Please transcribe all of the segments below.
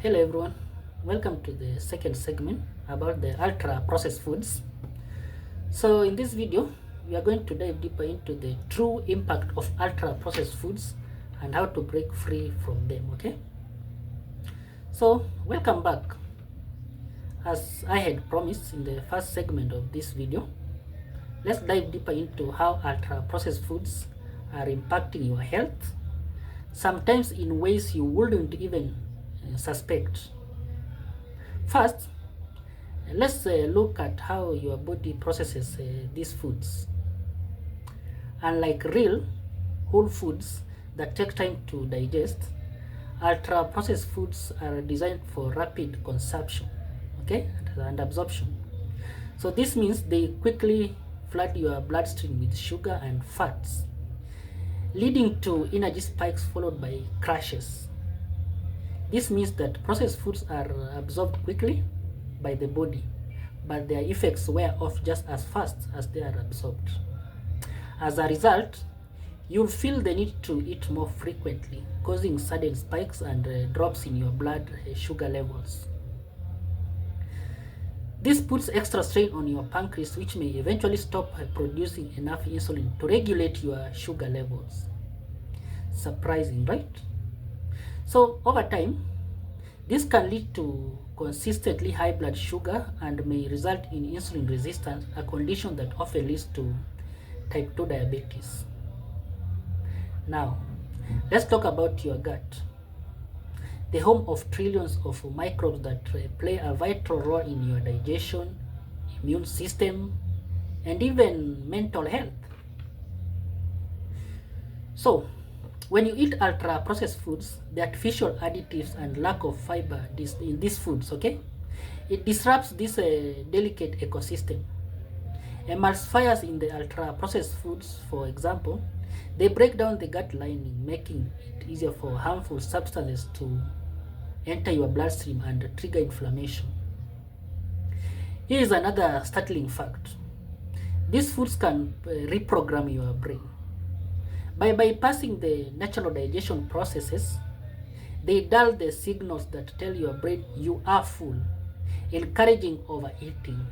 Hello everyone, welcome to the second segment about the ultra processed foods. So in this video, we are going to dive deeper into the true impact of ultra processed foods and how to break free from them, okay? So welcome back. As I had promised in the first segment of this video, let's dive deeper into how ultra processed foods are impacting your health, sometimes in ways you wouldn't even suspect. First, let's look at how your body processes these foods. Unlike real whole foods that take time to digest, ultra processed foods are designed for rapid consumption, okay, and absorption. So this means they quickly flood your bloodstream with sugar and fats, leading to energy spikes followed by crashes. This means that processed foods are absorbed quickly by the body, but their effects wear off just as fast as they are absorbed. As a result, you'll feel the need to eat more frequently, causing sudden spikes and drops in your blood sugar levels. This puts extra strain on your pancreas, which may eventually stop producing enough insulin to regulate your sugar levels. Surprising, right? So over time, this can lead to consistently high blood sugar and may result in insulin resistance, a condition that often leads to type 2 diabetes. Now, let's talk about your gut, the home of trillions of microbes that play a vital role in your digestion, immune system, and even mental health. So, when you eat ultra processed foods, the artificial additives and lack of fiber in these foods, okay, it disrupts this delicate ecosystem. Emulsifiers in the ultra processed foods, for example, they break down the gut lining, making it easier for harmful substances to enter your bloodstream and trigger inflammation. Here is another startling fact. These foods can reprogram your brain. By bypassing the natural digestion processes, they dull the signals that tell your brain you are full, encouraging overeating.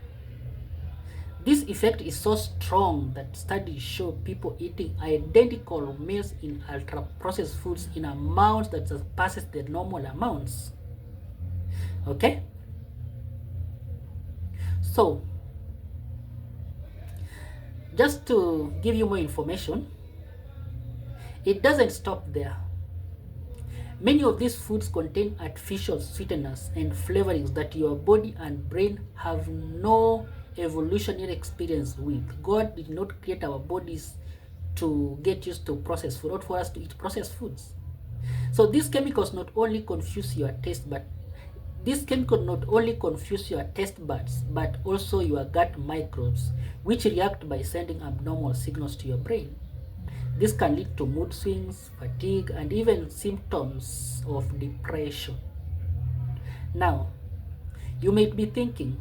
This effect is so strong that studies show people eating identical meals in ultra-processed foods in amounts that surpasses the normal amounts. Okay? So, just to give you more information, it doesn't stop there. Many of these foods contain artificial sweeteners and flavorings that your body and brain have no evolutionary experience with. God did not create our bodies to get used to processed food, not for us to eat processed foods. So these chemicals not only confuse your taste, but these chemicals not only confuse your taste buds, but also your gut microbes, which react by sending abnormal signals to your brain. This can lead to mood swings, fatigue, and even symptoms of depression. Now, you may be thinking,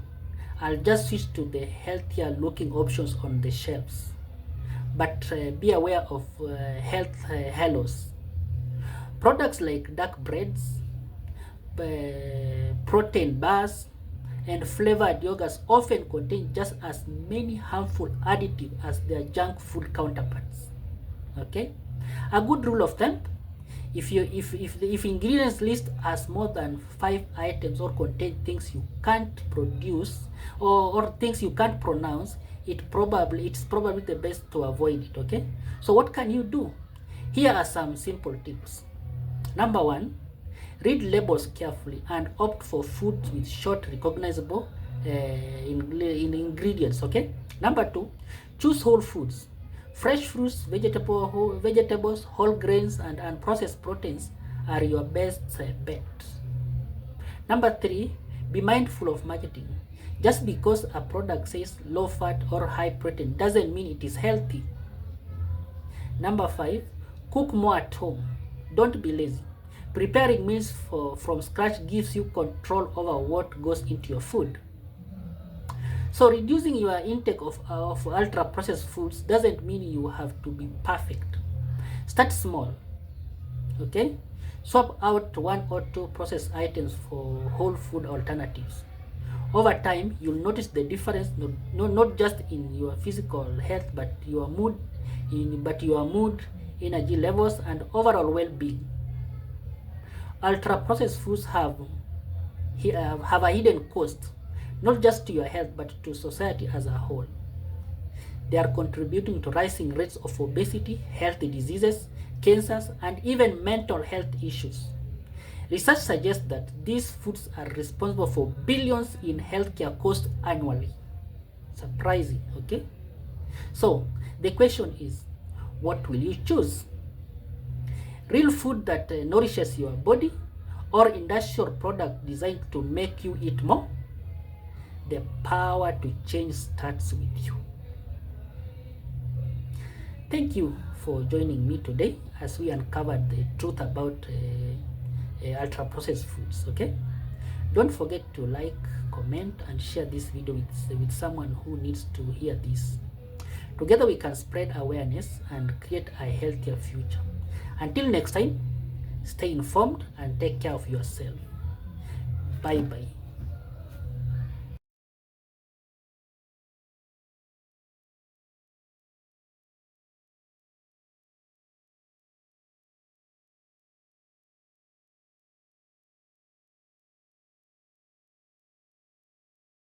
I'll just switch to the healthier looking options on the shelves. But be aware of health halos. Products like dark breads, protein bars, and flavored yogurts often contain just as many harmful additives as their junk food counterparts. Okay, a good rule of thumb: if ingredients list as more than 5 items or contain things you can't produce or things you can't pronounce, it's probably the best to avoid it. Okay, so what can you do? Here are some simple tips. Number one, read labels carefully and opt for foods with short recognizable ingredients. Okay. Number two, choose whole foods. Fresh fruits, vegetables, whole grains, and unprocessed proteins are your best bet. Number three, be mindful of marketing. Just because a product says low fat or high protein doesn't mean it is healthy. Number five, cook more at home. Don't be lazy. Preparing meals from scratch gives you control over what goes into your food. So reducing your intake of ultra processed foods doesn't mean you have to be perfect. Start small. Okay? Swap out one or two processed items for whole food alternatives. Over time, you'll notice the difference, not just in your physical health, but your mood, energy levels, and overall well-being. Ultra-processed foods have a hidden cost, not just to your health, but to society as a whole. They are contributing to rising rates of obesity, health diseases, cancers, and even mental health issues. Research suggests that these foods are responsible for billions in healthcare costs annually. Surprising, okay? So, the question is, what will you choose? Real food that nourishes your body, or industrial product designed to make you eat more? The power to change starts with you. Thank you for joining me today as we uncovered the truth about ultra processed foods. Okay, don't forget to like, comment, and share this video with someone who needs to hear this. Together we can spread awareness and create a healthier future. Until next time, stay informed and take care of yourself. Bye bye.